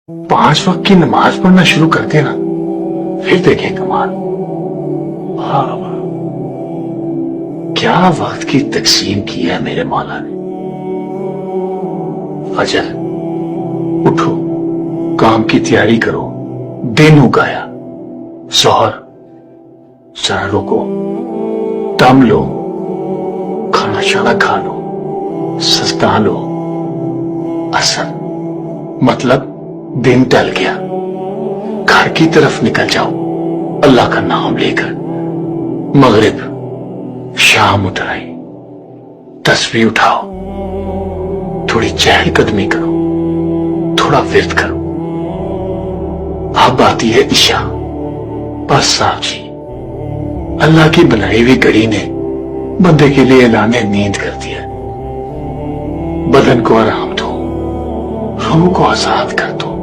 5 वक्त की नमाज पढ़ना शुरू कर देना, फिर देखें कमाल। वाह वाह, क्या वक्त की तकसीम की है मेरे मौला ने। फजर उठो, काम की तैयारी करो, दिन उगाया। जोहर जरा रुको, दम लो, खाना शाना खा लो, सजदा लो। असर मतलब दिन टल गया, घर की तरफ निकल जाओ अल्लाह का नाम लेकर। मगरिब शाम उठ आई, तस्बीह उठाओ, थोड़ी चहलकदमी करो, थोड़ा विर्द करो। अब आती है इशा। बस साहब जी, अल्लाह की बनाई हुई घड़ी ने बंदे के लिए ऐलाने नींद कर दिया। बदन को आराम दो, रूह को आजाद कर दो।